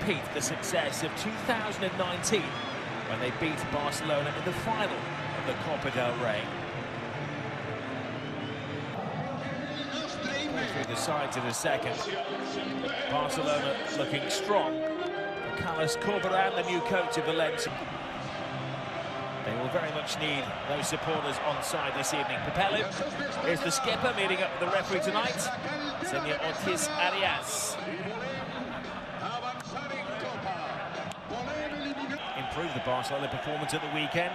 repeat the success of 2019 when they beat Barcelona in the final of the Copa del Rey. Through the sides in a second. Barcelona looking strong. Carlos Corberán, the new coach of Valencia. They will very much need those supporters on side this evening. Capello is the skipper, meeting up with the referee tonight, Senor Ortiz Arias. Improved the Barcelona performance at the weekend.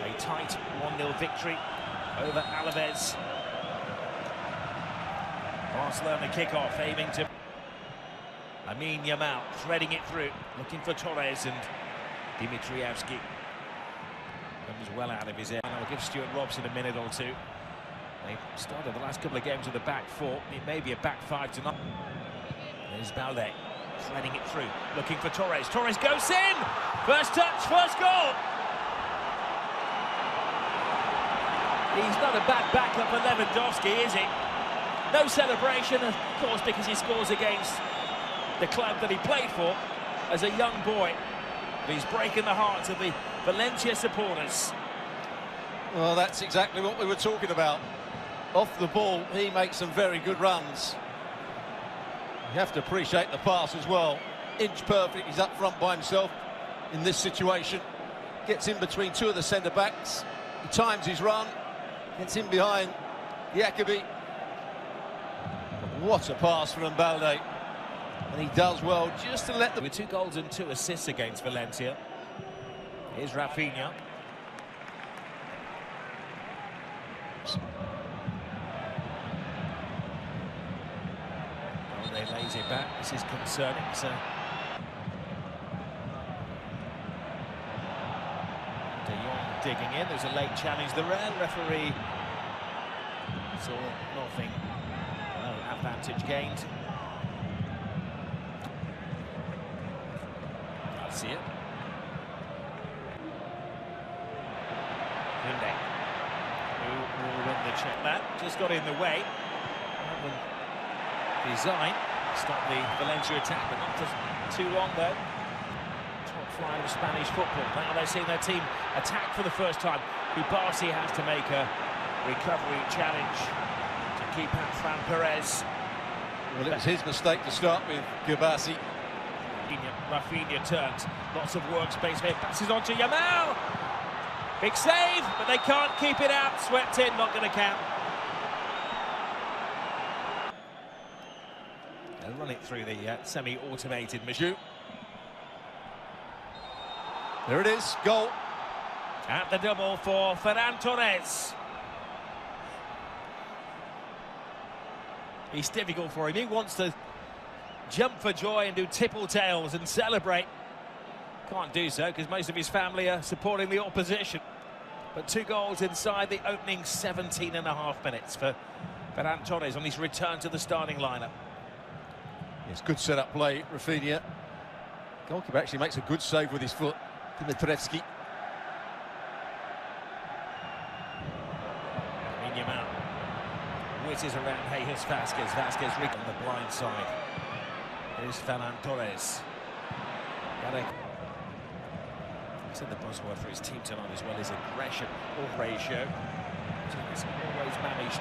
A tight 1-0 victory over Alaves. Barcelona kick-off, aiming to Lamine Yamal, threading it through, looking for Torres, and Dimitrievski comes well out of his air. I'll give Stuart Robson a minute or two. They started the last couple of games with a back four. It may be a back five tonight. There's Balde, threading it through, looking for Torres. Torres goes in! First touch, first goal! He's not a bad backup for Lewandowski, is he? No celebration, of course, because he scores against the club that he played for as a young boy. But he's breaking the hearts of the Valencia supporters. Well, that's exactly what we were talking about. Off the ball, he makes some very good runs. You have to appreciate the pass as well. Inch perfect, he's up front by himself in this situation. Gets in between two of the centre-backs. He times his run, gets in behind Yacobi. What a pass from Balde. And he does well just to let them... With 2 goals and 2 assists against Valencia. Here's Rafinha. Balde lays it back. This is concerning, so... De Jong digging in. There's a late challenge. The referee saw nothing. Advantage gained. I'll see it. Hyundai, who will win the check. That just got in the way. Design stop the Valencia attack, but not too long though. Top flight of Spanish football. Now they're seeing their team attack for the first time. Kubasi has to make a recovery challenge to keep out Fran Perez. Well, it was his mistake to start with, Kubasi. Rafinha turns, lots of workspace here, passes on to Yamal. Big save, but they can't keep it out. Swept in, not going to count. They'll run it through the semi-automated machine. There it is, goal. At the double for Ferran Torres. It's difficult for him. He wants to jump for joy and do tipple tails and celebrate. Can't do so because most of his family are supporting the opposition. But 2 goals inside the opening 17.5 minutes for Ferran Torres on his return to the starting lineup. It's good set-up play, Rafinha. Goalkeeper actually makes a good save with his foot. Dimitrievski. Yamal whizzes around Jesus Vasquez. Vasquez rigged on the blind side. Here's Ferran Torres. He said the buzzword for his team tonight as well is aggression or ratio. It's always managed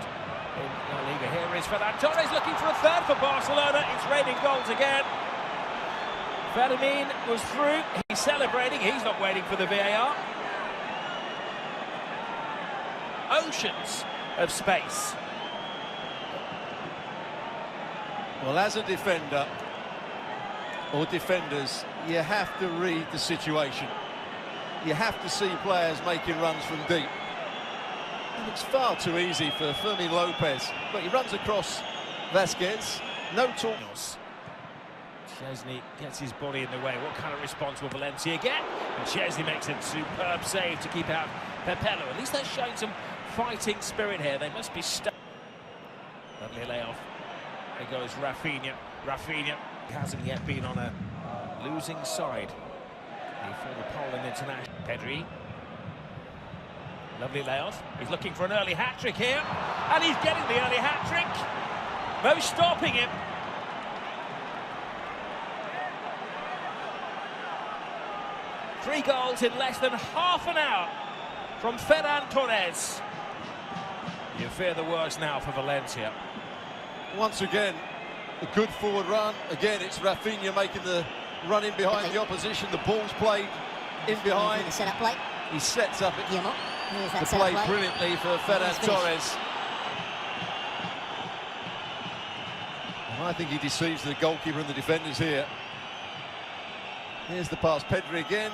in La Liga. Here is Ferran Torres looking for a third for Barcelona. It's raining goals again. Fermin was through. He's celebrating. He's not waiting for the VAR. Oceans of space. Well, as a defender or defenders, you have to read the situation. You have to see players making runs from deep. And it's far too easy for Fermin Lopez, but he runs across Vasquez. No talk. Chesney gets his body in the way. What kind of response will Valencia get? And Chesney makes a superb save to keep out Capello. At least they're showing some fighting spirit here. They must be stuck. Lovely layoff. There goes Rafinha. Rafinha hasn't yet been on a losing side. The former Poland international. Pedri. Lovely layoff. He's looking for an early hat-trick here. And he's getting the early hat-trick. No stopping him. 3 goals in less than half an hour from Ferran Torres. You fear the worst now for Valencia. Once again, a good forward run. Again, it's Rafinha making the run in behind the opposition. The ball's played in behind. The set-up play. He sets up Guillermo. Here's that the set-up play brilliantly for Ferran Torres. And I think he deceives the goalkeeper and the defenders here. Here's the pass, Pedri again.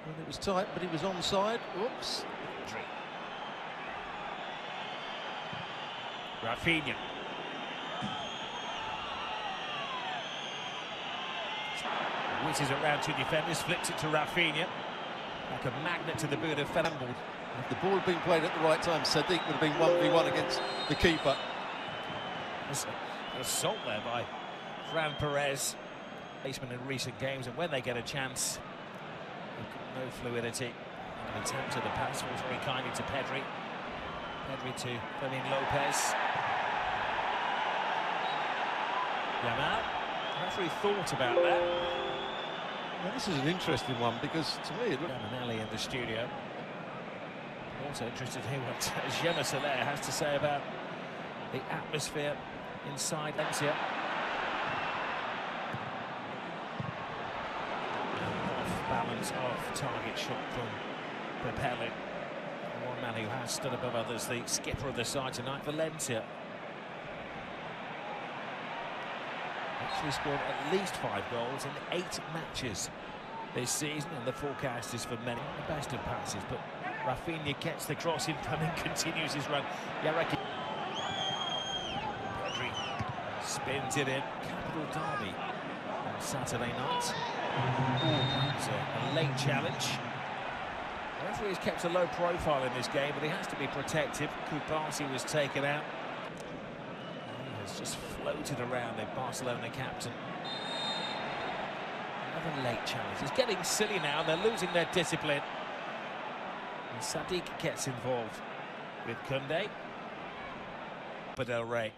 Well, it was tight, but he was onside. Whoops. Rafinha. Whizzes around 2 defenders, flips it to Rafinha. Like a magnet to the boot of Ferran. If the ball had been played at the right time, Sadiq would have been 1v1 against the keeper. There's an assault there by Fran Perez. Baseman in recent games, and when they get a chance, no fluidity. An attempt at the pass falls very kindly to Pedri. Pedri to Fermin Lopez. Yamal. Referee thought about that. Now, this is an interesting one because to me it looked... Manelli in the studio. Also interested to hear what Gemma Soler has to say about the atmosphere inside Valencia. Off-balance, off-target shot from Pepele. One man who has stood above others, the skipper of the side tonight, Valencia. Actually scored at least 5 goals in 8 matches this season, and the forecast is for many the best of passes, but Rafinha gets the cross in front and continues his run. Yareki. Pedri spins it in. Capital derby on Saturday night. It's a late challenge. The referee has kept a low profile in this game, but he has to be protective. Kupasi was taken out. He has just floated around, the Barcelona captain. Another late challenge. It's getting silly now. They're losing their discipline. And Sadiq gets involved with Koundé. Del Rey.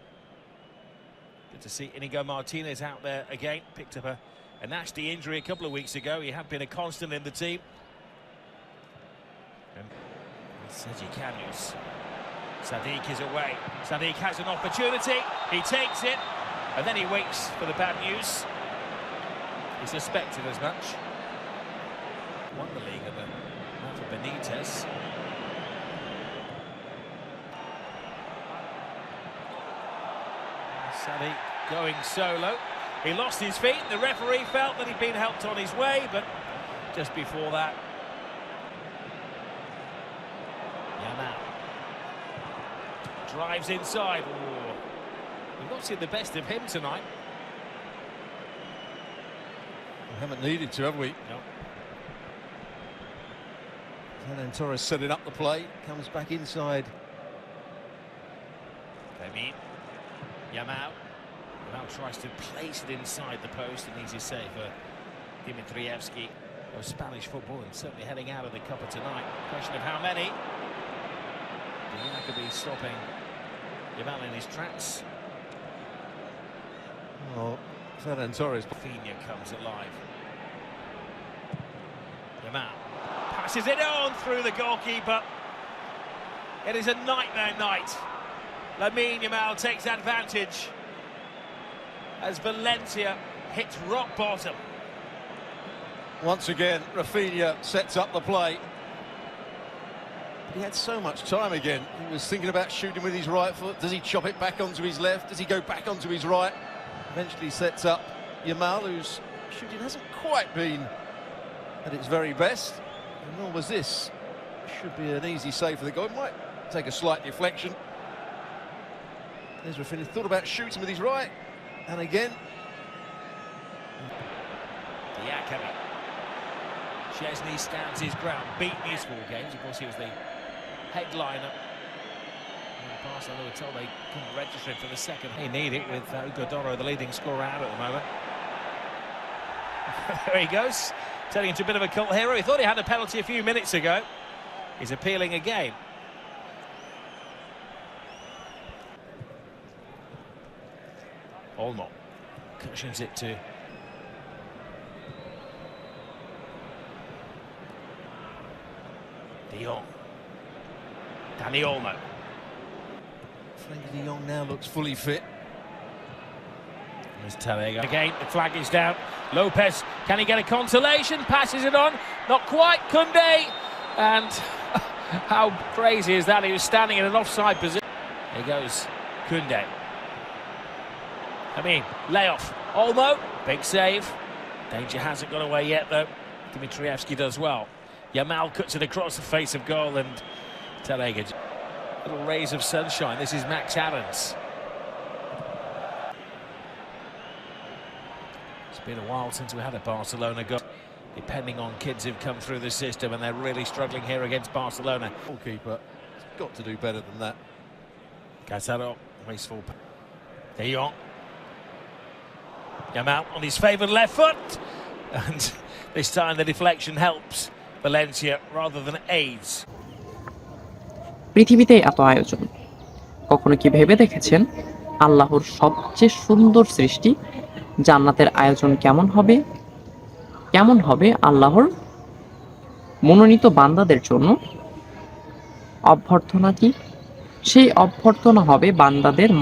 Good to see Inigo Martinez out there again. Picked up a nasty injury a couple of weeks ago. He had been a constant in the team. And Sergi Camus. Sadiq is away. Sadiq has an opportunity. He takes it. And then he waits for the bad news. He suspected as much. Won the league under Benitez. Sadiq going solo. He lost his feet. The referee felt that he'd been helped on his way, but just before that, Yamal drives inside. Ooh. We've not seen the best of him tonight. We haven't needed to, have we? No. Ferran Torres setting up the play, comes back inside. Fermin. Yamal. Yamal tries to place it inside the post, an easy save for Dimitrievski of Spanish football, and certainly heading out of the cuppa tonight. Question of how many. Diaby stopping Yamal in his tracks. Oh, Ferran Torres. Rafinha comes alive. Yamal passes it on through the goalkeeper. It is a nightmare night. Lamine Yamal takes advantage as Valencia hits rock bottom. Once again, Rafinha sets up the play. He had so much time again. He was thinking about shooting with his right foot. Does he chop it back onto his left? Does he go back onto his right? Eventually sets up Yamal, whose shooting hasn't quite been at its very best. And nor was this. Should be an easy save for the goal. Might take a slight deflection. There's Rafinha, thought about shooting with his right. And again. Diaby. Chesney stands his ground, beaten his 4 games. Of course, he was the headliner. And Barcelona were told they couldn't register him for the second. They need it with Ugodoro, the leading scorer, out at the moment. There he goes, turning into a bit of a cult hero. He thought he had a penalty a few minutes ago. He's appealing again. Olmo cushions it to De Jong. Dani Olmo. Frankie de Jong now looks fully fit. There's Tarega. Again, the flag is down. Lopez, can he get a consolation? Passes it on. Not quite. Koundé. And how crazy is that? He was standing in an offside position. Here goes Koundé. Layoff. Olmo. Big save. Danger hasn't gone away yet, though. Dimitrievski does well. Yamal cuts it across the face of goal, and Tarega. Little rays of sunshine. This is Max Aarons. It's been a while since we had a Barcelona goal. Depending on kids who've come through the system, and they're really struggling here against Barcelona. Goalkeeper has got to do better than that. Casado, wasteful. De Jong. Yamal on his favoured left foot, and this time the deflection helps Valencia rather than aids. পৃথিবীতে এত আয়োজন, কখনো কি ভেবে দেখেছেন আল্লাহর সবচেয়ে সুন্দর সৃষ্টি জান্নাতের আয়োজন কেমন হবে আল্লাহর মনোনীত বান্দাদের জন্য? অভ্যর্থনা কি? সেই অভ্যর্থনা হবে বান্দাদের